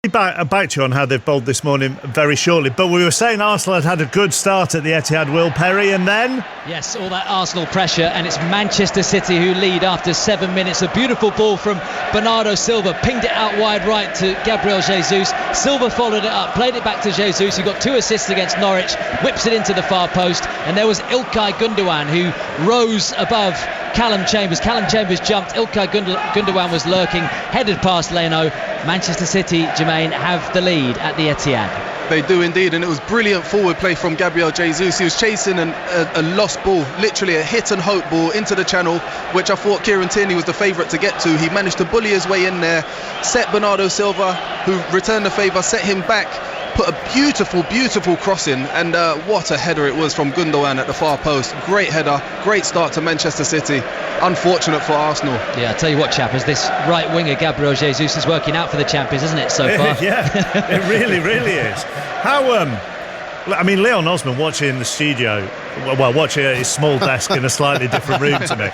Back to you on how they've bowled this morning very shortly, but we were saying Arsenal had a good start at the Etihad, Will Perry, and then... Yes, all that Arsenal pressure, and it's Manchester City who lead after 7 minutes. A beautiful ball from Bernardo Silva, pinged it out wide right to Gabriel Jesus. Silva followed it up, played it back to Jesus, who got 2 assists against Norwich, whips it into the far post, and there was Ilkay Gundogan who rose above Callum Chambers. Callum Chambers jumped, Ilkay Gundogan was lurking, headed past Leno. Manchester City, Jermaine, have the lead at the Etihad. They do indeed, and it was brilliant forward play from Gabriel Jesus. He was chasing a lost ball, literally a hit and hope ball into the channel, which I thought Kieran Tierney was the favourite to get to. He managed to bully his way in there, set Bernardo Silva, who returned the favour, set him back, put a beautiful cross in, and what a header it was from Gundogan at the far post. Great header, great start to Manchester City. Unfortunate for Arsenal. Yeah, I tell you what, chappers, this right winger Gabriel Jesus is working out for the champions, isn't it, so far? Yeah, it really is. How I mean, Leon Osman watching in the studio, well, watching at his small desk in a slightly different room to me.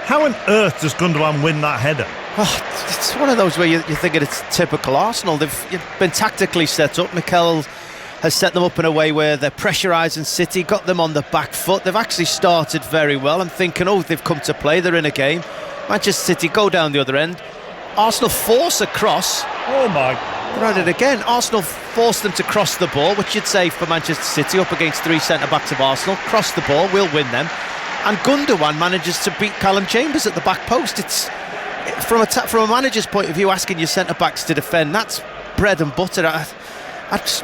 How on earth does Gundogan win that header? Oh, it's one of those where you're thinking it's typical Arsenal. They've been tactically set up. Mikel has set them up in a way where they're pressurising City, got them on the back foot. They've actually started very well. I'm thinking, oh, they've come to play, they're in a game. Manchester City go down the other end. Arsenal force a cross. Oh my! Right it again. Arsenal force them to cross the ball, which you'd say for Manchester City up against 3 centre-backs of Arsenal. Cross the ball, we'll win them. And Gundogan manages to beat Callum Chambers at the back post. It's from a manager's point of view, asking your centre-backs to defend, that's bread and butter.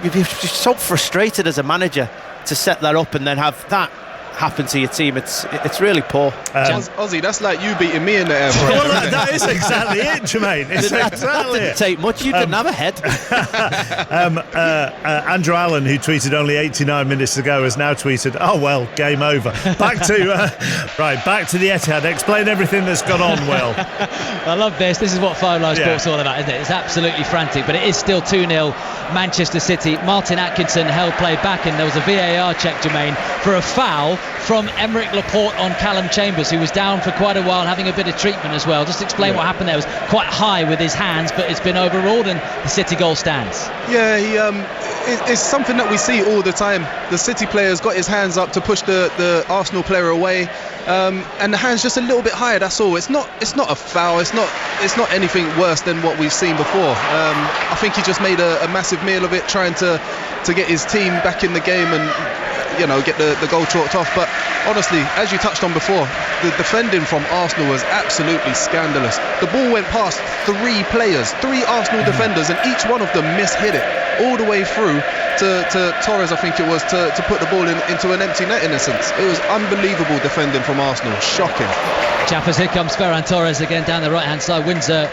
You'd be so frustrated as a manager to set that up and then have that happen to your team. It's really poor. Ozzy, that's like you beating me in the air. Well, that is exactly it, Jermaine. That didn't take much. You didn't have a head. Andrew Allen, who tweeted only 89 minutes ago, has now tweeted, "Oh well, game over." Back to the Etihad. Explain everything that's gone on, Will. I love this. This is what Five Live Sports all about, isn't it? It's absolutely frantic, but it is still 2-0 Manchester City. Martin Atkinson held play back, and there was a VAR check, Jermaine, for a foul from Emerick Laporte on Callum Chambers, who was down for quite a while, having a bit of treatment as well. Just explain what happened there. It was quite high with his hands, but it's been overruled and the City goal stands. Yeah, it's something that we see all the time. The City player's got his hands up to push the Arsenal player away, and the hand's just a little bit higher, that's all. It's not a foul, it's not anything worse than what we've seen before. I think he just made a massive meal of it, trying to get his team back in the game and get the goal chalked off. But honestly, as you touched on before, the defending from Arsenal was absolutely scandalous. The ball went past 3 players, 3 Arsenal defenders, and each one of them mishit it all the way through to Torres, I think it was, to put the ball into an empty net in a sense. It was unbelievable defending from Arsenal. Shocking. Chappers, here comes Ferran Torres again down the right hand side, wins a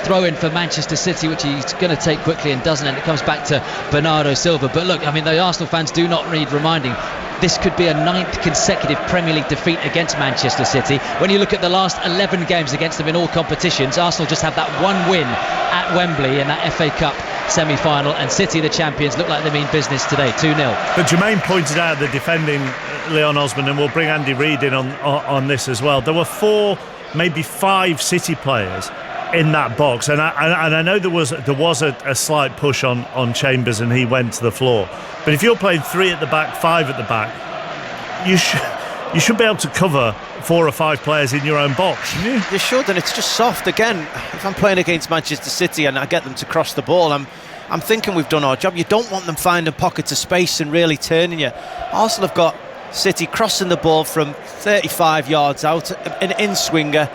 throw in for Manchester City, which he's going to take quickly and doesn't, and it comes back to Bernardo Silva. But look, I mean, the Arsenal fans do not need reminding. This could be a 9th consecutive Premier League defeat against Manchester City. When you look at the last 11 games against them in all competitions, Arsenal just have that one win at Wembley in that FA Cup semi-final, and City, the champions, look like they mean business today, 2-0. But Jermaine pointed out the defending Leon Osman, and we'll bring Andy Reid in on this as well. There were 4, maybe 5 City players in that box, and I know there was a slight push on Chambers, and he went to the floor. But if you're playing 3 at the back, 5 at the back, you should be able to cover 4 or 5 players in your own box, shouldn't you? You should, and it's just soft. Again, if I'm playing against Manchester City and I get them to cross the ball, I'm thinking we've done our job. You don't want them finding pockets of space and really turning you. Arsenal have got City crossing the ball from 35 yards out, an in-swinger,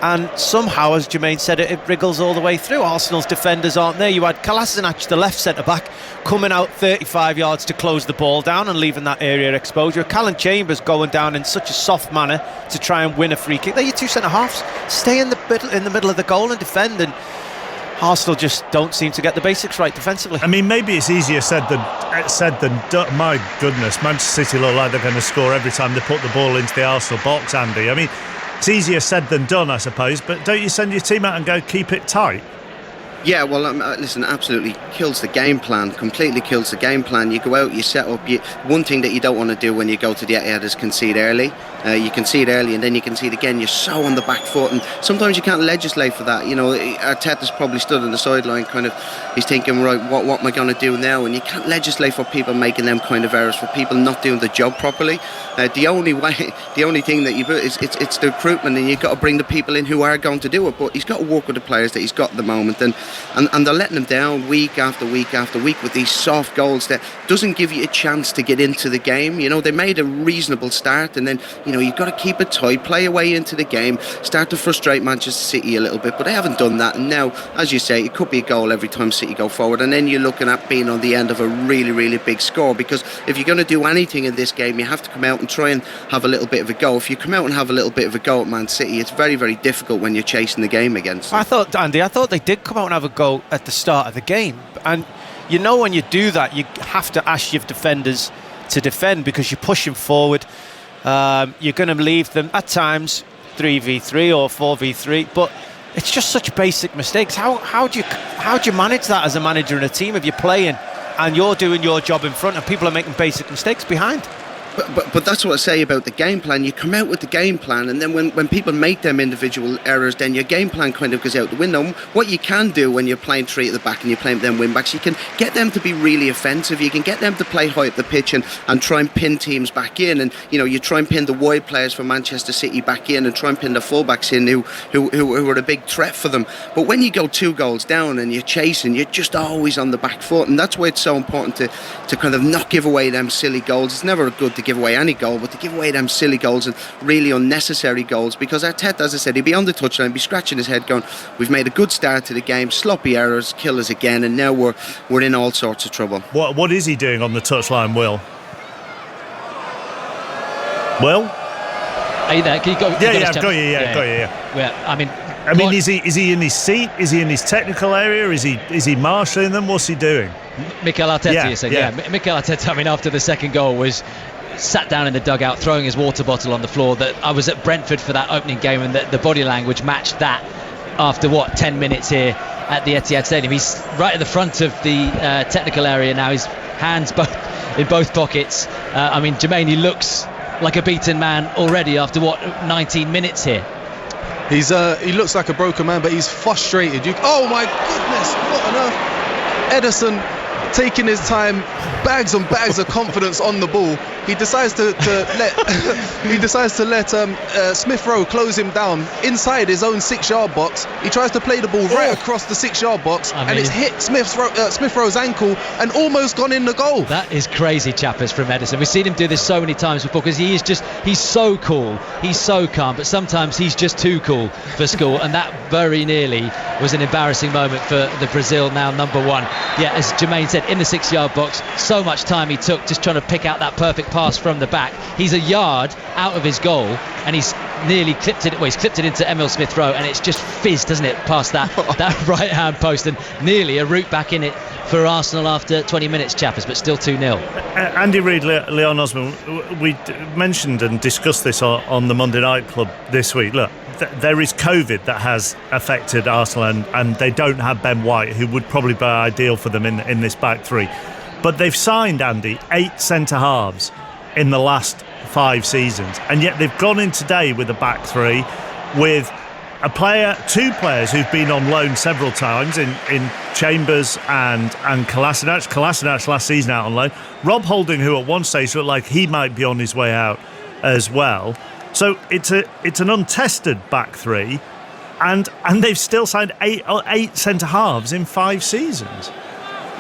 and somehow, as Jermaine said, it wriggles all the way through. Arsenal's defenders aren't there. You had Kolasinac, the left centre-back, coming out 35 yards to close the ball down and leaving that area exposure. Callum Chambers going down in such a soft manner to try and win a free kick. They're your 2 centre-halves. Stay in the middle of the goal and defend, and Arsenal just don't seem to get the basics right defensively. I mean, maybe it's easier said than done. My goodness, Manchester City look like they're going to score every time they put the ball into the Arsenal box, Andy. I mean, it's easier said than done, I suppose, but don't you send your team out and go, keep it tight? Yeah, well, listen, absolutely kills the game plan, completely kills the game plan. You go out, you set up. One thing that you don't want to do when you go to the Etihad is concede early. You can see it early, and then you can see it again. You're so on the back foot, and sometimes you can't legislate for that. Arteta's probably stood on the sideline, kind of, he's thinking, right, what am I going to do now? And you can't legislate for people making them kind of errors, for people not doing the job properly. The only thing that you put is it's the recruitment, and you've got to bring the people in who are going to do it. But he's got to work with the players that he's got at the moment, and they're letting them down week after week after week with these soft goals that doesn't give you a chance to get into the game. They made a reasonable start, and then you've got to keep it tight, play your way into the game, start to frustrate Manchester City a little bit, but they haven't done that. And now, as you say, it could be a goal every time City go forward, and then you're looking at being on the end of a really, really big score, because if you're going to do anything in this game, you have to come out and try and have a little bit of a go. If you come out and have a little bit of a go at Man City, it's very, very difficult when you're chasing the game against them. I thought they did come out and have a go at the start of the game, and when you do that, you have to ask your defenders to defend, because you're pushing forward. You're going to leave them at times 3v3 or 4v3, but it's just such basic mistakes. How do you manage that as a manager in a team if you're playing and you're doing your job in front and people are making basic mistakes behind? But that's what I say about the game plan. You come out with the game plan, and then when people make them individual errors, then your game plan kind of goes out the window. What you can do when you're playing three at the back and you're playing them wing backs, you can get them to be really offensive. You can get them to play high up the pitch and try and pin teams back in, and you try and pin the wide players for Manchester City back in, and try and pin the fullbacks in who are a big threat for them. But when you go 2 goals down and you're chasing, you're just always on the back foot, and that's why it's so important to kind of not give away them silly goals. It's never good to give away any goal, but to give away them silly goals and really unnecessary goals, because Arteta, as I said, he'd be on the touchline, be scratching his head going, we've made a good start to the game, sloppy errors kill us again, and now we're in all sorts of trouble. What is he doing on the touchline, Will? Are you there? Can you go? I've got you. Yeah. I mean, is he in his seat? Is he in his technical area? Is he marshalling them? What's he doing? Mikel Arteta, you said, yeah. Mikel Arteta, after the second goal, was sat down in the dugout throwing his water bottle on the floor. That I was at Brentford for that opening game, and the body language matched that after 10 minutes here at the Etihad Stadium. He's right at the front of the technical area now, his hands in both pockets. Jermaine, he looks like a beaten man already after 19 minutes here. He looks like a broken man, but he's frustrated. Oh my goodness, what on earth? Ederson taking his time, bags and bags of confidence on the ball. He decides to let Smith Rowe close him down inside his own 6-yard box. He tries to play the ball right across the 6-yard box, and it's hit Smith Rowe's ankle and almost gone in the goal. That is crazy, chappers, from Ederson. We've seen him do this so many times before, because he's so cool, he's so calm, but sometimes he's just too cool for school, and that very nearly was an embarrassing moment for the Brazil now number 1. Yeah, as Jermaine said, in the 6-yard box, so much time he took just trying to pick out that perfect pass from the back. He's a yard out of his goal, and he's nearly clipped it. Well, he's clipped it into Emil Smith Rowe, and it's just fizzed, doesn't it, past that right hand post, and nearly a route back in it for Arsenal after 20 minutes, chappers, but still 2-0. Andy Reid, Leon Osman, we mentioned and discussed this on the Monday Night Club this week. Look, there is COVID that has affected Arsenal, and they don't have Ben White, who would probably be ideal for them in this back three. But they've signed, Andy, 8 centre-halves in the last 5 seasons, and yet they've gone in today with a back three with 2 players who've been on loan several times in Chambers and Kolasinac. Kolasinac last season out on loan. Rob Holding, who at one stage looked like he might be on his way out as well. So it's an untested back three, and they've still signed 8 centre halves in 5 seasons.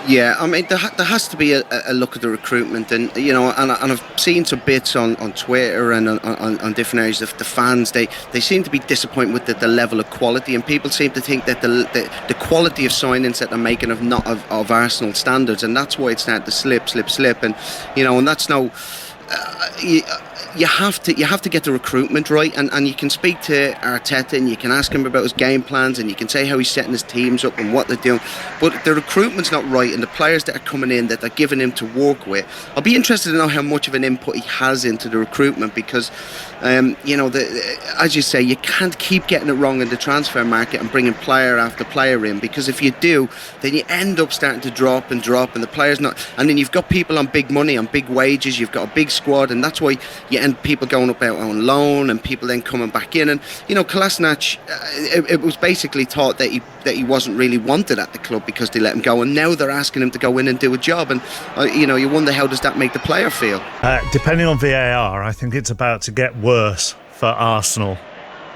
Yeah, I mean, there has to be a look at the recruitment, and and I've seen some bits on Twitter and on different areas of the fans. They seem to be disappointed with the level of quality, and people seem to think that the quality of signings that they're making of Arsenal standards, and that's why it's starting to slip, and and that's no. You have to get the recruitment right, and you can speak to Arteta and you can ask him about his game plans, and you can say how he's setting his teams up and what they're doing, but the recruitment's not right, and the players that are coming in that they're giving him to work with, I'll be interested to know how much of an input he has into the recruitment, because as you say, you can't keep getting it wrong in the transfer market and bringing player after player in, because if you do, then you end up starting to drop, and the players not, and then you've got people on big money, on big wages, you've got a big squad, and that's why you getting people going up out on loan and people then coming back in. And Kolasinac, it was basically thought that he wasn't really wanted at the club because they let him go, and now they're asking him to go in and do a job. And you wonder, how does that make the player feel? Depending on VAR, I think it's about to get worse for Arsenal.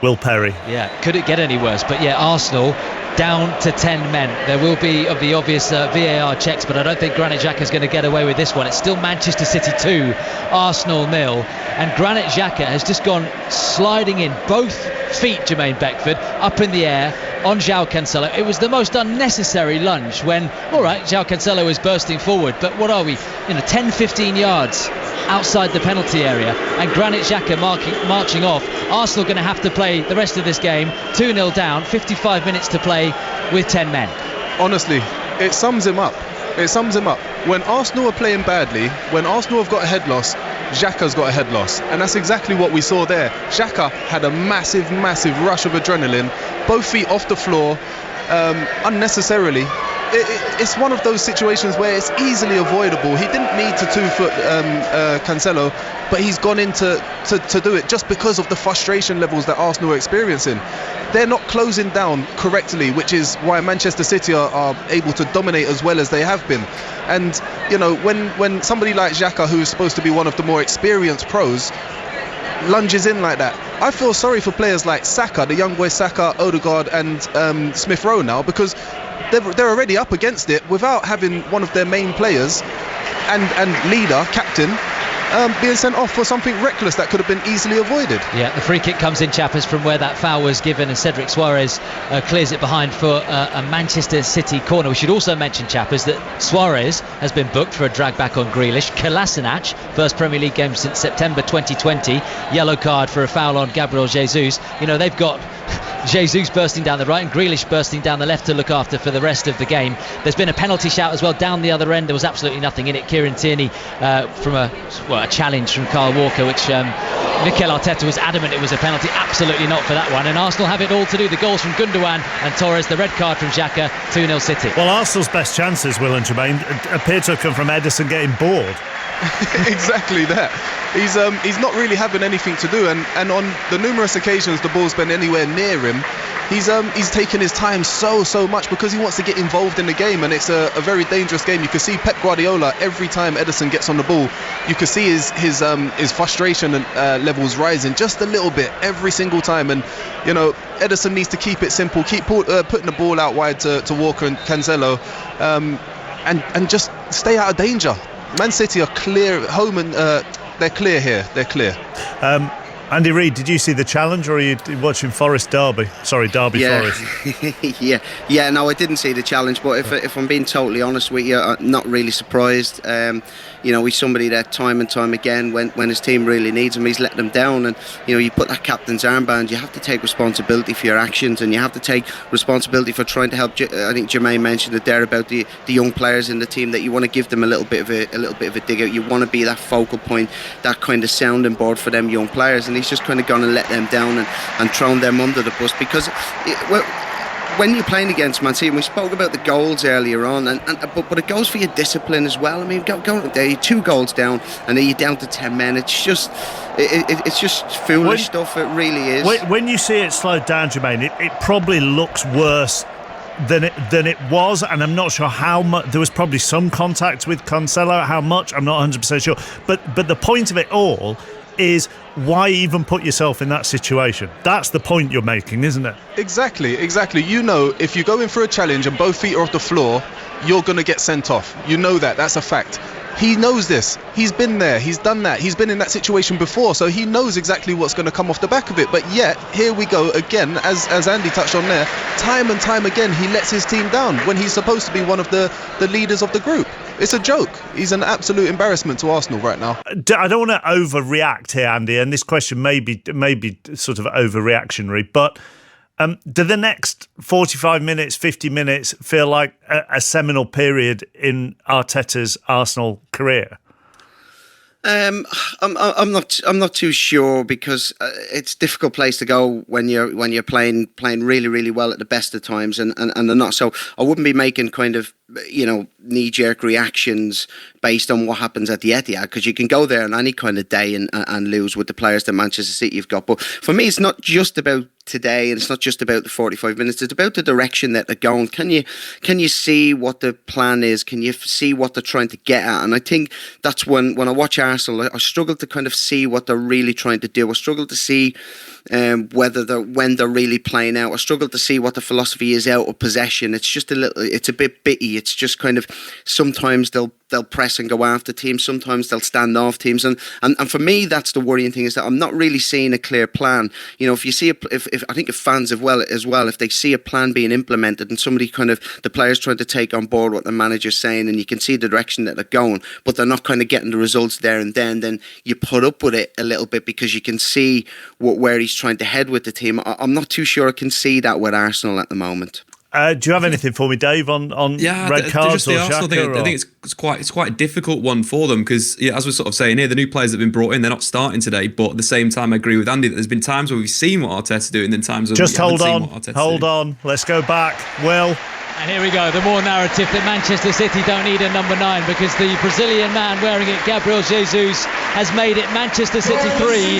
Will Perry. Yeah, could it get any worse? But yeah, Arsenal down to 10 men. There will be of the obvious VAR checks, but I don't think Granit Xhaka is going to get away with this one. It's still Manchester City 2, Arsenal 0, and Granit Xhaka has just gone sliding in, both feet, Jermaine Beckford, up in the air on João Cancelo. It was the most unnecessary lunge when, all right, João Cancelo is bursting forward, but what are we, 10-15 yards outside the penalty area, and Granit Xhaka marching off. Arsenal going to have to play the rest of this game 2-0 down, 55 minutes to play with 10 men. Honestly, it sums him up. When Arsenal are playing badly, when Arsenal have got a head loss, Xhaka's got a head loss, and that's exactly what we saw there. Xhaka had a massive rush of adrenaline, both feet off the floor, unnecessarily. It's one of those situations where it's easily avoidable. He didn't need to 2-foot Cancelo, but he's gone in to do it just because of the frustration levels that Arsenal are experiencing. They're not closing down correctly, which is why Manchester City are able to dominate as well as they have been. And when somebody like Xhaka, who is supposed to be one of the more experienced pros, lunges in like that, I feel sorry for players like Saka, the young boy Saka, Odegaard and Smith Rowe now, because they're already up against it without having one of their main players and leader, captain, being sent off for something reckless that could have been easily avoided. Yeah, the free kick comes in, Chappers, from where that foul was given, and Cedric Suarez clears it behind for a Manchester City corner. We should also mention, Chappers, that Suarez has been booked for a drag back on Grealish. Kolasinac, first Premier League game since September 2020, yellow card for a foul on Gabriel Jesus. They've got Jesus bursting down the right and Grealish bursting down the left to look after for the rest of the game. There's been a penalty shout as well down the other end. There was absolutely nothing in it. Kieran Tierney from a challenge from Kyle Walker, which Mikel Arteta was adamant it was a penalty. Absolutely not for that one. And Arsenal have it all to do. The goals from Gundogan and Torres, the red card from Xhaka, 2-0 City. Well, Arsenal's best chances, Will and Jermaine, appear to have come from Ederson getting bored. Exactly that. He's not really having anything to do, and on the numerous occasions the ball's been anywhere near him, he's taken his time so much because he wants to get involved in the game, and it's a very dangerous game. You can see Pep Guardiola, every time Ederson gets on the ball, you can see his frustration levels rising just a little bit every single time. And Ederson needs to keep it simple, keep putting the ball out wide to Walker and Cancelo, and just stay out of danger. Man City are clear at home, and they're clear here. They're clear. Andy Reid, did you see the challenge, or are you watching Forest Derby? Sorry, Derby Forest. yeah. No, I didn't see the challenge, but if I'm being totally honest with you, I'm not really surprised. He's somebody that time and time again, when his team really needs him, he's let them down. And you put that captain's armband, you have to take responsibility for your actions, and you have to take responsibility for trying to help. I think Jermaine mentioned it there about the young players in the team, that you want to give them a little bit of a dig out. You want to be that focal point, that kind of sounding board for them young players. And he's just kind of gone and let them down and thrown them under the bus, because when you're playing against Man City, and we spoke about the goals earlier on, but it goes for your discipline as well. I mean, go there, you're 2 goals down, and then you're down to 10 men. It's just foolish stuff. It really is. When you see it slowed down, Jermaine, it probably looks worse than it was, and I'm not sure how much. There was probably some contact with Cancelo. How much, I'm not 100% sure. But the point of it all is, why even put yourself in that situation? That's the point you're making, isn't it? Exactly. If you go in for a challenge and both feet are off the floor, you're going to get sent off. That's a fact. He knows this. He's been there. He's done that. He's been in that situation before, so he knows exactly what's going to come off the back of it. But yet, here we go again, as Andy touched on there, time and time again, he lets his team down when he's supposed to be one of the leaders of the group. It's a joke. He's an absolute embarrassment to Arsenal right now. I don't want to overreact here, Andy, and this question may be sort of overreactionary, but do the next 45 minutes, 50 minutes feel like a seminal period in Arteta's Arsenal career? I'm not too sure, because it's a difficult place to go when you're playing really, really well at the best of times and not. So I wouldn't be making kind of knee-jerk reactions based on what happens at the Etihad, because you can go there on any kind of day and lose with the players that Manchester City have got. But for me, it's not just about today, and it's not just about the 45 minutes. It's about the direction that they're going. Can you see what the plan is? Can you see what they're trying to get at? And I think that's when I watch Arsenal, I struggle to kind of see what they're really trying to do. I struggle to see when they're really playing out. I struggle to see what the philosophy is out of possession. It's just it's a bit bitty. It's just kind of, sometimes they'll press and go after teams, sometimes they'll stand off teams, and for me that's the worrying thing, is that I'm not really seeing a clear plan. If you see if I think if fans as well, if they see a plan being implemented and somebody kind of, the players trying to take on board what the manager's saying, and you can see the direction that they're going, but they're not kind of getting the results there and then you put up with it a little bit, because you can see where he's trying to head with the team. I'm not too sure I can see that with Arsenal at the moment. Do you have anything for me, Dave, on red cards just the or Arsenal Xhaka? thing, I think it's quite a difficult one for them, because as we're sort of saying here, the new players that have been brought in, they're not starting today. But at the same time, I agree with Andy that there's been times where we've seen what Arteta's doing, and then times where we haven't seen what Arteta's doing. Hold on, let's go back. Will. And here we go, the more narrative that Manchester City don't need a number 9, because the Brazilian man wearing it, Gabriel Jesus, has made it Manchester City 3,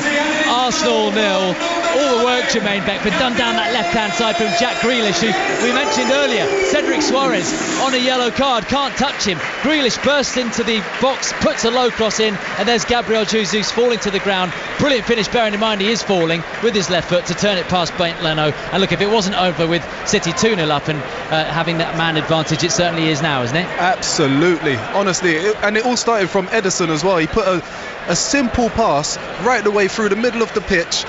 Arsenal 0. All the work, Jermaine Beckford, done down that left-hand side from Jack Grealish, who we mentioned earlier. Cedric Suarez on a yellow card, can't touch him. Grealish bursts into the box, puts a low cross in, and there's Gabriel Jesus falling to the ground. Brilliant finish, bearing in mind he is falling with his left foot to turn it past Leno. And look, if it wasn't over with City 2-0 up and having that man advantage, it certainly is now, isn't it? Absolutely, honestly. And it all started from Ederson as well. He put a simple pass right the way through the middle of the pitch,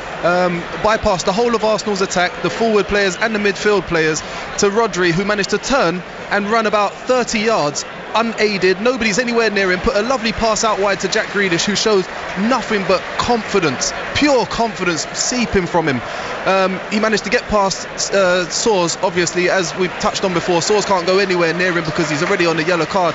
bypassed the whole of Arsenal's attack, the forward players and the midfield players, to Rodri, who managed to turn and run about 30 yards unaided. Nobody's anywhere near him. Put a lovely pass out wide to Jack Grealish, who shows nothing but confidence, pure confidence seeping from him. He managed to get past Soares, obviously, as we've touched on before. Soares can't go anywhere near him because he's already on the yellow card.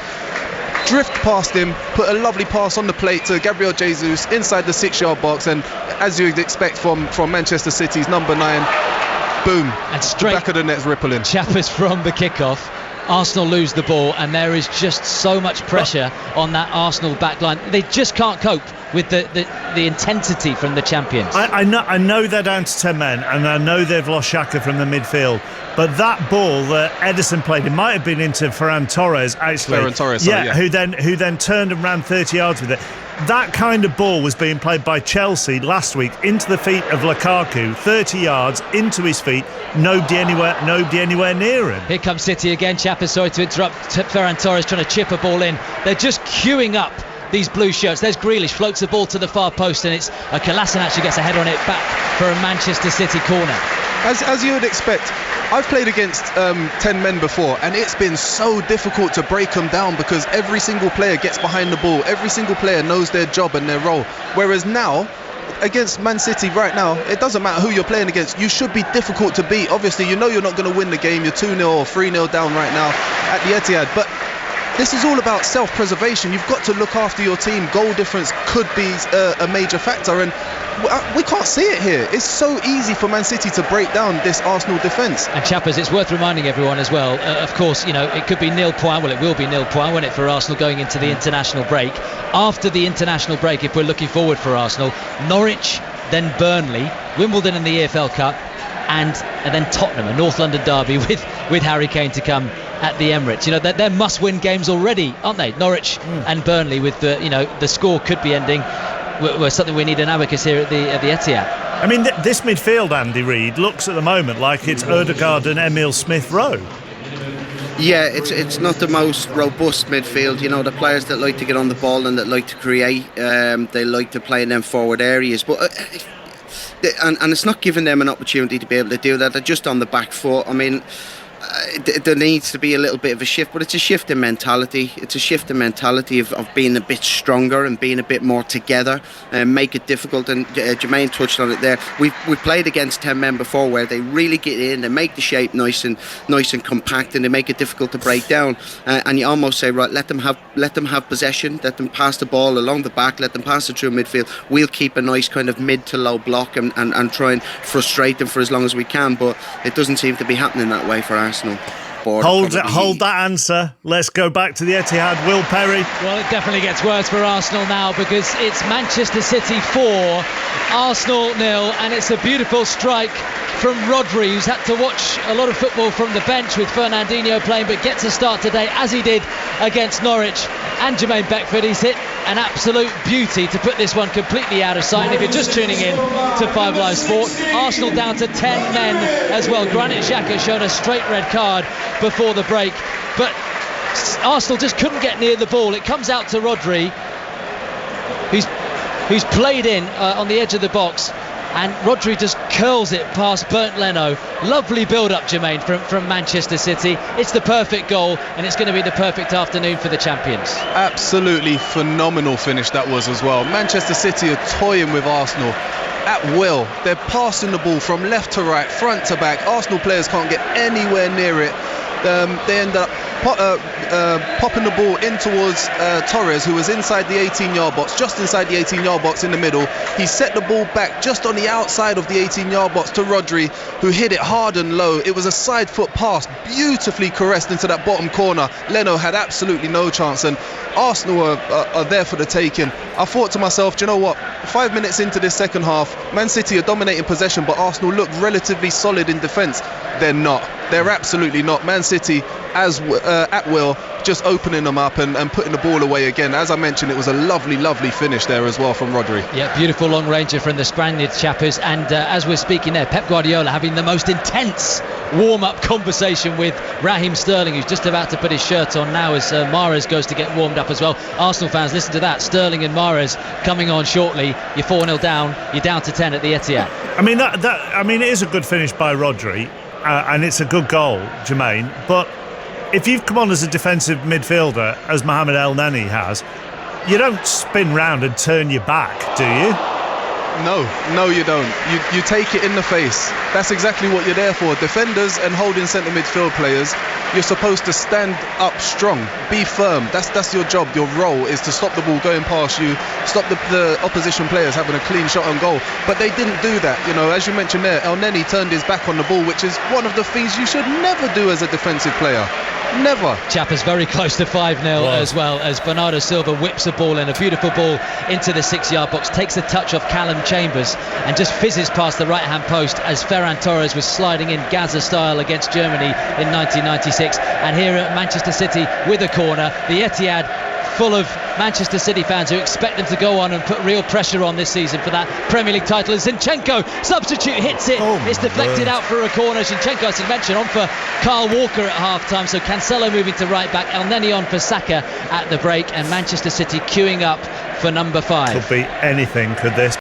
Drift past him, put a lovely pass on the plate to Gabriel Jesus inside the 6-yard box, and as you'd expect from Manchester City's number 9, boom, and straight the back of the net's rippling. Chappers from the kickoff. Arsenal lose the ball, and there is just so much pressure on that Arsenal backline. They just can't cope with the intensity from the champions. I know they're down to 10 men, and I know they've lost Xhaka from the midfield, but that ball that Ederson played, it might have been into Ferran Torres, actually. Ferran Torres, sorry, yeah. Who then turned and ran 30 yards with it. That kind of ball was being played by Chelsea last week into the feet of Lukaku, 30 yards into his feet, nobody anywhere near him. Here comes City again. Chappers, sorry to interrupt. Ferran Torres trying to chip a ball in. They're just queuing up these blue shirts. There's Grealish, floats the ball to the far post, and it's Kolasinac actually gets a head on it back for a Manchester City corner. As you would expect, I've played against 10 men before, and it's been so difficult to break them down, because every single player gets behind the ball, every single player knows their job and their role. Whereas now, against Man City right now, it doesn't matter who you're playing against, you should be difficult to beat. Obviously, you know you're not going to win the game, you're 2-0 or 3-0 down right now at the Etihad, but this is all about self-preservation. You've got to look after your team. Goal difference could be a major factor, and we can't see it here. It's so easy for Man City to break down this Arsenal defence. And Chappers, it's worth reminding everyone as well, of course, it could be nil point. Well, it will be nil point, won't it, for Arsenal going into the international break. After the international break, if we're looking forward for Arsenal, Norwich, then Burnley, Wimbledon in the EFL Cup, and then Tottenham, a North London derby with Harry Kane to come at the Emirates. They're must-win games already, aren't they? Norwich and Burnley, with the score could be ending. We're something we need an abacus here at the Etihad. I mean, this midfield, Andy Reid, looks at the moment like it's Ødegaard and Emile Smith-Rowe. Yeah, it's not the most robust midfield. The players that like to get on the ball and that like to create, they like to play in them forward areas, but and it's not giving them an opportunity to be able to do that. They're just on the back foot. I mean, there needs to be a little bit of a shift, but it's a shift in mentality. It's a shift in mentality of being a bit stronger and being a bit more together and make it difficult. And Jermaine touched on it there. We've played against 10 men before where they really get in, they make the shape nice and compact, and they make it difficult to break down. And you almost say, right, let them have possession, let them pass the ball along the back, let them pass it through midfield. We'll keep a nice kind of mid to low block and try and frustrate them for as long as we can. But it doesn't seem to be happening that way for Arsenal. border. Hold that answer. Let's go back to the Etihad. Will Perry. Well, it definitely gets worse for Arsenal now, because it's Manchester City 4, Arsenal 0, and it's a beautiful strike from Rodri, who's had to watch a lot of football from the bench with Fernandinho playing, but gets a start today, as he did against Norwich. And Jermaine Beckford, he's hit an absolute beauty to put this one completely out of sight. And if you're just tuning in to 5 Live Sport, Arsenal down to 10 men as well. Granit Xhaka showed a straight red card before the break, but Arsenal just couldn't get near the ball. It comes out to Rodri, who's played in on the edge of the box, and Rodri just curls it past Bernd Leno. Lovely build-up, Jermaine, from Manchester City. It's the perfect goal, and it's going to be the perfect afternoon for the champions. Absolutely phenomenal finish that was as well. Manchester City are toying with Arsenal at will. They're passing the ball from left to right, front to back. Arsenal players can't get anywhere near it. They end up popping the ball in towards Torres, who was inside the 18-yard box, just inside the 18-yard box in the middle. He set the ball back just on the outside of the 18-yard box to Rodri, who hit it hard and low. It was a side foot pass, beautifully caressed into that bottom corner. Leno had absolutely no chance, and Arsenal are there for the taking. I thought to myself, do you know what? 5 minutes into this second half, Man City are dominating possession, but Arsenal look relatively solid in defence. They're not. They're absolutely not. Man City, at will, just opening them up and putting the ball away again. As I mentioned, it was a lovely finish there as well from Rodri. Yeah, beautiful long ranger from the Spaniards, chappers. And as we're speaking there, Pep Guardiola having the most intense warm-up conversation with Raheem Sterling, who's just about to put his shirt on now as Mahrez goes to get warmed up as well. Arsenal fans, listen to that. Sterling and Mahrez coming on shortly. You're 4-0 down. You're down to 10 at the Etihad. I mean, it is a good finish by Rodri, and it's a good goal, Jermaine. But if you've come on as a defensive midfielder, as Mohamed El Neni has, you don't spin round and turn your back, do you? No, you don't. You take it in the face. That's exactly what you're there for. Defenders and holding centre midfield players, you're supposed to stand up strong, be firm. That's your job. Your role is to stop the ball going past you, stop the opposition players having a clean shot on goal. But they didn't do that. You know, as you mentioned there, El Neni turned his back on the ball, which is one of the things you should never do as a defensive player. Never. Chappers very close to 5-0 as well, as Bernardo Silva whips a ball in, a beautiful ball into the 6-yard box, takes a touch off Callum Chambers and just fizzes past the right-hand post as Ferran Torres was sliding in Gaza style against Germany in 1996. And here at Manchester City with a corner, the Etihad full of Manchester City fans who expect them to go on and put real pressure on this season for that Premier League title. And Zinchenko, substitute, hits it. It's deflected out for a corner. Zinchenko, as you mentioned, on for Kyle Walker at half-time. So Cancelo moving to right-back, El Neni on for Saka at the break, and Manchester City queuing up for number 5. Could be anything, could this?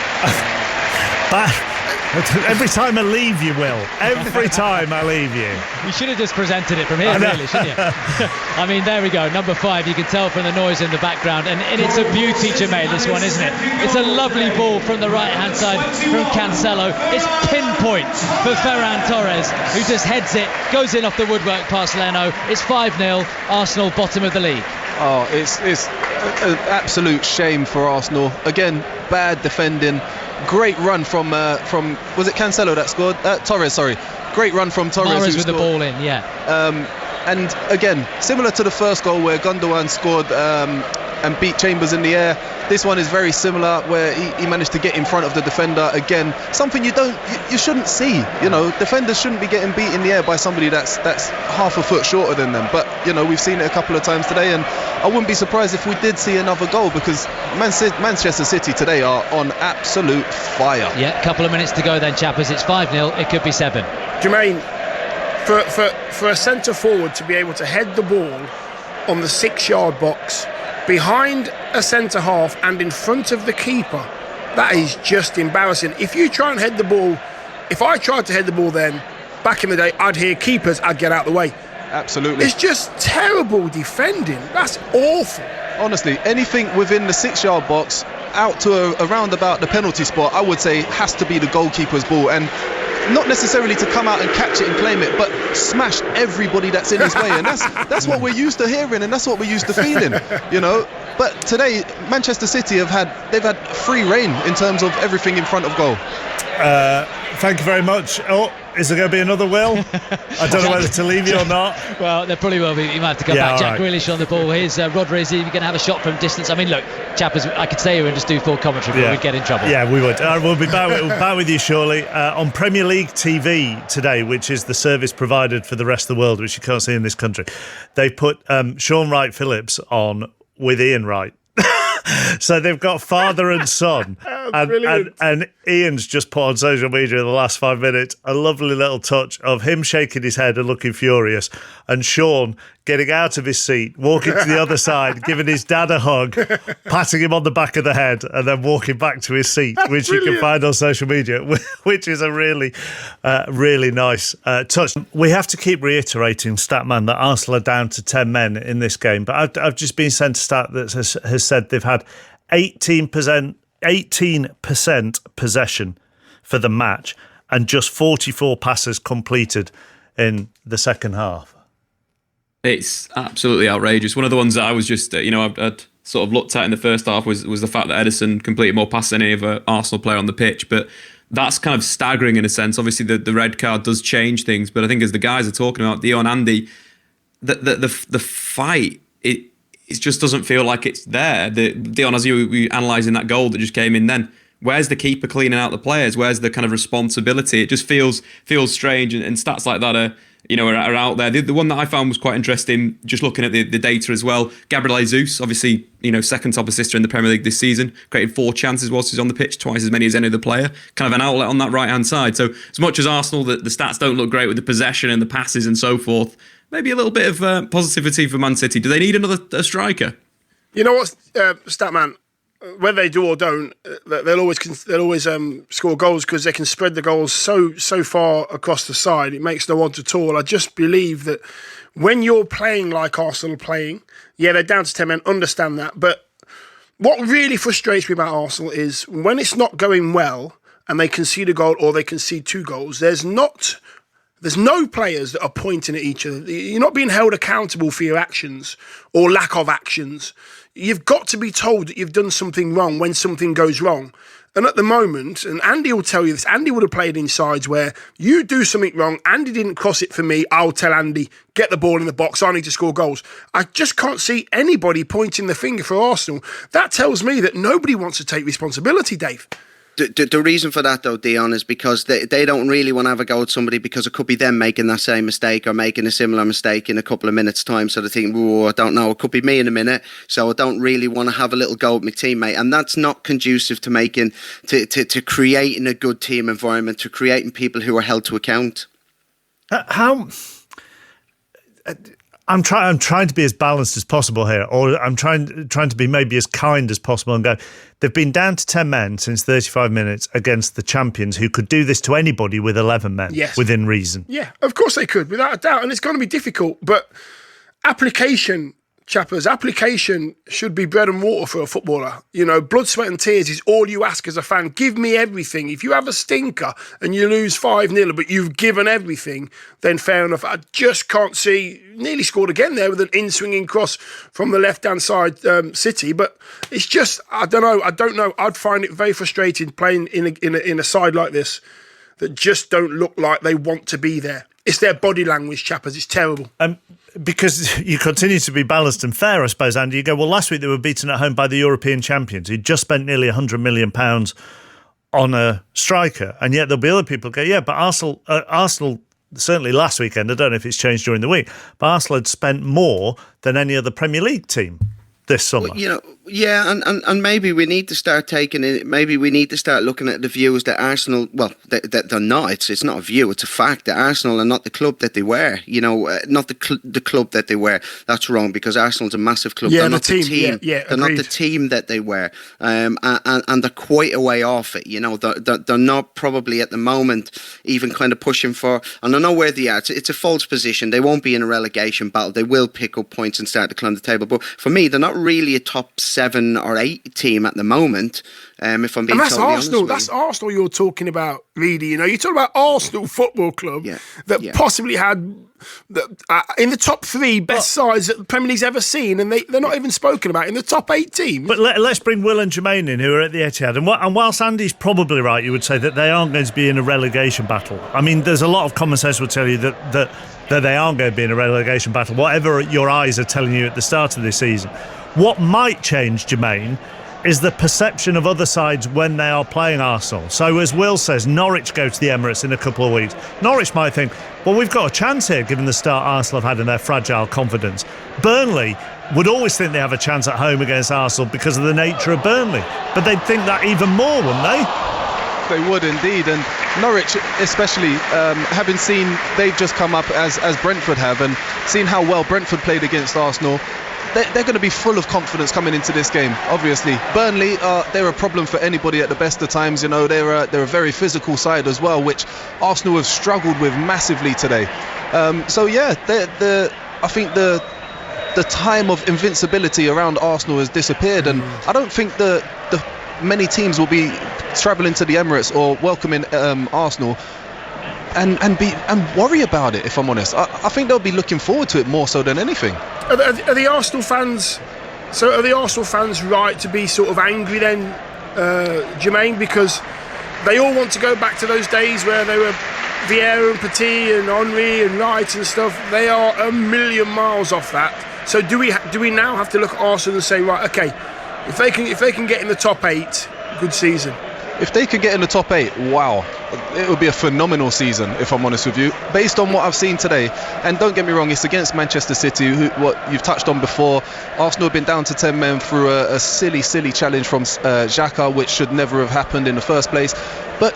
But every time I leave you, Will. Every time I leave you. You should have just presented it from here, really, shouldn't you? I mean, there we go. Number 5, you can tell from the noise in the background. And it's a beauty, Jermaine, this one, isn't it? It's a lovely ball from the right-hand side from Cancelo. It's pinpoint for Ferran Torres, who just heads it, goes in off the woodwork past Leno. It's 5-0, Arsenal bottom of the league. Oh, it's an absolute shame for Arsenal. Again, bad defending. Great run from was it Cancelo that scored? Torres, sorry. Great run from Torres. Mahrez with the ball in, yeah. And again, similar to the first goal where Gundogan scored and beat Chambers in the air, this one is very similar, where he managed to get in front of the defender. Again, something you shouldn't see. You know, defenders shouldn't be getting beat in the air by somebody that's half a foot shorter than them. But you know, we've seen it a couple of times today, and I wouldn't be surprised if we did see another goal, because Manchester City today are on absolute fire. Yeah, a couple of minutes to go then, chappers. It's 5-0. It could be 7. Jermaine, for a centre forward to be able to head the ball on the 6-yard box behind a centre half and in front of the keeper, that is just embarrassing. If you try and head the ball, if I tried to head the ball then, back in the day, I'd hear keepers, I'd get out of the way. Absolutely. It's just terrible defending. That's awful. Honestly, anything within the 6-yard box out to around about the penalty spot, I would say has to be the goalkeeper's ball, and not necessarily to come out and catch it and claim it, but smash everybody that's in his way. And that's what we're used to hearing, and that's what we're used to feeling, you know. But today, Manchester City they've had free reign in terms of everything in front of goal. Thank you very much. Oh, is there going to be another Will? I don't know whether to leave you or not. Well, there probably will be. You might have to come back. Jack Grealish on the ball. Here's Rodri. Is he going to have a shot from distance? I mean, look, chappers, I could stay here and just do full commentary, but we'd get in trouble. Yeah, we would. We'll be back with you shortly. On Premier League TV today, which is the service provided for the rest of the world, which you can't see in this country, they put Sean Wright-Phillips on with Ian Wright. So they've got father and son, and Ian's just put on social media in the last 5 minutes a lovely little touch of him shaking his head and looking furious, and Sean getting out of his seat, walking to the other side, giving his dad a hug, patting him on the back of the head, and then walking back to his seat, which you can find on social media, which is a really, really nice touch. We have to keep reiterating, Statman, that Arsenal are down to 10 men in this game, but I've just been sent a stat that has said they've had 18% possession for the match and just 44 passes completed in the second half. It's absolutely outrageous. One of the ones that I was just, I'd sort of looked at in the first half was the fact that Ederson completed more passes than any other Arsenal player on the pitch. But that's kind of staggering in a sense. Obviously, the red card does change things. But I think as the guys are talking about, Dion, Andy, the fight, it just doesn't feel like it's there. Dion, as you were analysing that goal that just came in then, where's the keeper cleaning out the players? Where's the kind of responsibility? It just feels strange, and stats like that are out there. The one that I found was quite interesting, just looking at the data as well. Gabriel Jesus, obviously, second top assister in the Premier League this season, created 4 chances whilst he's on the pitch, twice as many as any other player. Kind of an outlet on that right-hand side. So as much as Arsenal, the stats don't look great with the possession and the passes and so forth, maybe a little bit of positivity for Man City. Do they need another striker? You know what, Statman? Whether they do or don't, they'll always score goals because they can spread the goals so far across the side. It makes no odds at all. I just believe that when you're playing like Arsenal are playing, they're down to 10 men, understand that. But what really frustrates me about Arsenal is when it's not going well and they concede a goal or they concede 2 goals, there's no players that are pointing at each other. You're not being held accountable for your actions or lack of actions. You've got to be told that you've done something wrong when something goes wrong. And at the moment, and Andy will tell you this, Andy would have played in sides where you do something wrong, Andy didn't cross it for me, I'll tell Andy, get the ball in the box, I need to score goals. I just can't see anybody pointing the finger for Arsenal. That tells me that nobody wants to take responsibility, Dave. The reason for that, though, Dion, is because they don't really want to have a go at somebody because it could be them making that same mistake or making a similar mistake in a couple of minutes' time. So they think, I don't know, it could be me in a minute. So I don't really want to have a little go at my teammate. And that's not conducive to making, to creating a good team environment, to creating people who are held to account. I'm trying to be as balanced as possible here, or I'm trying to be maybe as kind as possible and go, they've been down to 10 men since 35 minutes against the champions who could do this to anybody with 11 men within reason. Yeah, of course they could, without a doubt. And it's going to be difficult, but application should be bread and water for a footballer. Blood, sweat and tears is all you ask as a fan. Give me everything. If you have a stinker and you lose 5-0, but you've given everything, then fair enough. I just can't see, nearly scored again there with an in-swinging cross from the left-hand side City, but it's just, I don't know. I'd find it very frustrating playing in a side like this that just don't look like they want to be there. It's their body language, chappers. It's terrible. Because you continue to be balanced and fair, I suppose, Andy. You go, well, last week they were beaten at home by the European champions who'd just spent nearly £100 million on a striker. And yet there'll be other people who go, but Arsenal, certainly last weekend, I don't know if it's changed during the week, but Arsenal had spent more than any other Premier League team this summer. And maybe we need to start taking it. Maybe we need to start looking at the views that Arsenal. Well, they're not. It's not a view. It's a fact that Arsenal are not the club that they were. Not the club that they were. That's wrong because Arsenal's a massive club. Yeah, they're not the team. Yeah, they're not the team that they were. And they're quite a way off it. They're not probably at the moment even kind of pushing for. And I know where they are. It's a false position. They won't be in a relegation battle. They will pick up points and start to climb the table. But for me, they're not really a top 7 7 or 8 team at the moment. If I'm being and that's totally Arsenal. honest with That's Arsenal you're talking about, really. You know, you're talking about Arsenal Football Club that possibly had in the top 3 best sides that the Premier League's ever seen, and they're not even spoken about in the top 8 teams. But let's bring Will and Jermaine in, who are at the Etihad. And whilst Andy's probably right, you would say that they aren't going to be in a relegation battle. I mean, there's a lot of common sense would tell you that they aren't going to be in a relegation battle, whatever your eyes are telling you at the start of this season. What might change, Jermaine, is the perception of other sides when they are playing Arsenal. So as Will says, Norwich go to the Emirates in a couple of weeks. Norwich might think, well, we've got a chance here given the start Arsenal have had in their fragile confidence. Burnley would always think they have a chance at home against Arsenal because of the nature of Burnley. But they'd think that even more, wouldn't they? They would indeed. And Norwich especially, having seen they've just come up as Brentford have, and seen how well Brentford played against Arsenal, they're going to be full of confidence coming into this game. Obviously, Burnley, they're a problem for anybody at the best of times. You know, they're a very physical side as well, which Arsenal have struggled with massively today. I think the time of invincibility around Arsenal has disappeared, and I don't think the many teams will be travelling to the Emirates or welcoming Arsenal and worry about it. If I'm honest, I think they'll be looking forward to it more so than anything. Are the Arsenal fans? So are the Arsenal fans right to be sort of angry then, Jermaine? Because they all want to go back to those days where they were Vieira and Petit and Henry and Wright and stuff. They are a million miles off that. So do we now have to look at Arsenal and say, right, okay, if they can get in the top 8, good season. If they could get in the top 8, wow, it would be a phenomenal season, if I'm honest with you, based on what I've seen today. And don't get me wrong, it's against Manchester City, what you've touched on before. Arsenal have been down to 10 men through a silly challenge from Xhaka, which should never have happened in the first place. But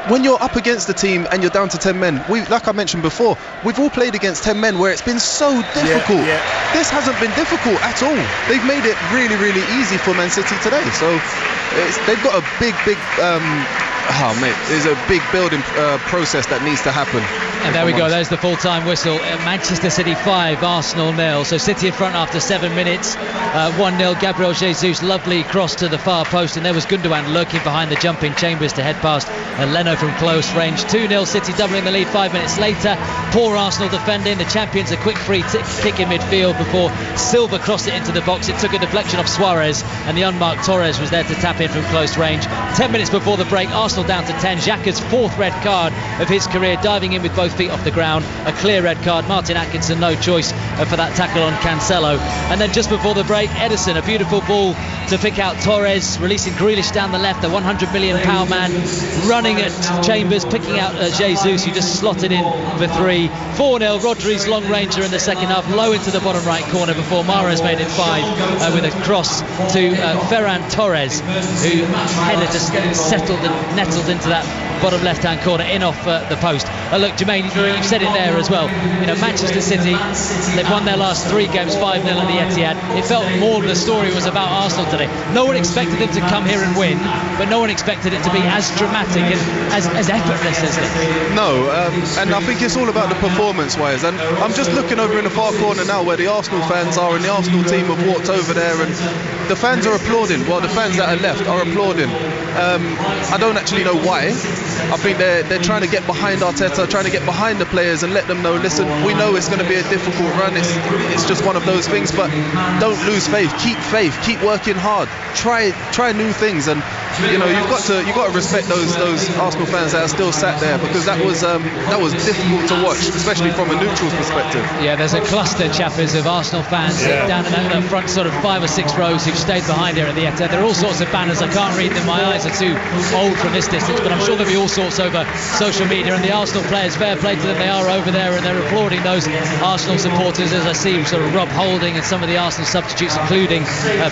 when you're up against the team and you're down to 10 men, like I mentioned before, we've all played against 10 men where it's been so difficult. This hasn't been difficult at all. They've made it really, really easy for Man City today. So they've got a big there's a big building process that needs to happen. And there we go, there's the full-time whistle. Manchester City 5, Arsenal 0. So City in front after 7 minutes. 1-0, Gabriel Jesus, lovely cross to the far post, and there was Gundogan lurking behind the jumping Chambers to head past Leno from close range. 2-0, City doubling the lead 5 minutes later. Poor Arsenal defending. The champions a quick free kick in midfield before Silva crossed it into the box. It took a deflection off Suarez, and the unmarked Torres was there to tap in from close range. 10 minutes before the break, Arsenal down to 10. Xhaka's 4th red card of his career, diving in with both feet off the ground. A clear red card. Martin Atkinson no choice for that tackle on Cancelo. And then just before the break, Ederson, a beautiful ball to pick out Torres, releasing Grealish down the left, the £100 million man running at Chambers, picking out Jesus, who just slotted in for 3. 4-0, Rodri's long ranger in the second half, low into the bottom right corner before Mahrez made it 5 with a cross to Ferran Torres, who header just settled and nettled into that bottom left-hand corner, in off the post. Look, Jermaine, you've said it there as well. You know, Manchester City, they've won their last 3 games 5-0 at the Etihad. It felt more the story was about Arsenal today. No one expected them to come here and win, but no one expected it to be as dramatic and as effortless as this. No, and I think it's all about the performance-wise. And I'm just looking over in the far corner now where the Arsenal fans are, and the Arsenal team have walked over there, and the fans are applauding. Well, the fans that are left are applauding. I don't actually know why. I think they're trying to get behind Arteta, trying to get behind the players and let them know, listen, we know it's going to be a difficult run, it's just one of those things, but don't lose faith, keep working hard, try new things. And you know, you've got to respect those Arsenal fans that are still sat there, because that was difficult to watch, especially from a neutral's perspective. Yeah, there's a cluster, chappers, of Arsenal fans down in that front sort of 5 or 6 rows who've stayed behind here at the Etihad. There are all sorts of banners, I can't read them, my eyes are too old from this distance, but I'm sure there'll be all sorts over social media. And the Arsenal players, fair play to them, they are over there and they're applauding those Arsenal supporters, as I see sort of Rob Holding and some of the Arsenal substitutes, including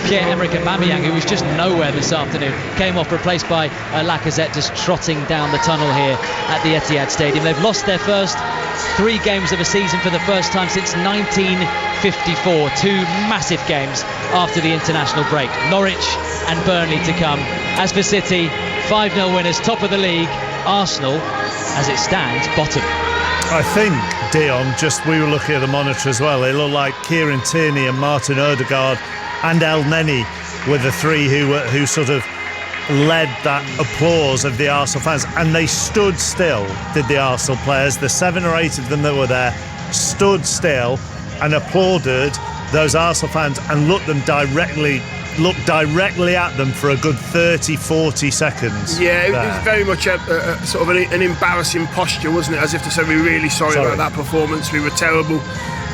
Pierre-Emerick Aubameyang, who was just nowhere this afternoon, came off replaced by Lacazette, just trotting down the tunnel here at the Etihad Stadium. They've lost their first 3 games of a season for the first time since 1954. 2 massive games after the international break. Norwich and Burnley to come. As for City, 5-0 winners, top of the league. Arsenal, as it stands, bottom. I think, Dion, we were looking at the monitor as well, it looked like Kieran Tierney and Martin Odegaard and El Neni were the three who sort of led that applause of the Arsenal fans, and they stood still, did the Arsenal players. The 7 or 8 of them that were there stood still and applauded those Arsenal fans and looked directly at them for a good 30-40 seconds. Yeah, it was very much a sort of an embarrassing posture, wasn't it? As if to say, we're really sorry about that performance, we were terrible.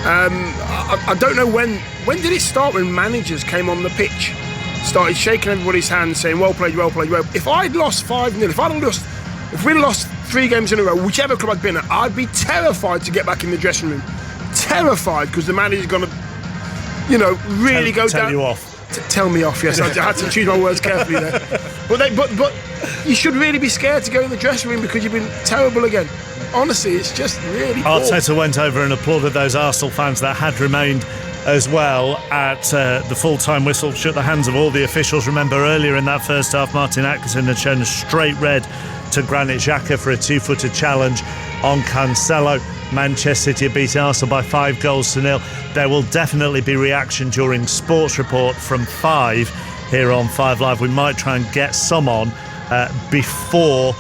I don't know when did it start, when managers came on the pitch, started shaking everybody's hands, saying well played. If I'd lost 5-0, if we'd lost 3 games in a row, whichever club I'd been at, I'd be terrified to get back in the dressing room. Terrified, because the manager's going to, really go down. Tell you off. Tell me off, yes. I had to choose my words carefully there. But you should really be scared to go in the dressing room because you've been terrible again. Honestly, it's just really poor. Arteta went over and applauded those Arsenal fans that had remained as well at the full-time whistle, shook the hands of all the officials. Remember, earlier in that first half, Martin Atkinson had shown a straight red to Granit Xhaka for a 2-footed challenge on Cancelo. Manchester City beat Arsenal by 5-0. There will definitely be reaction during Sports Report from 5 here on 5 Live. We might try and get some on before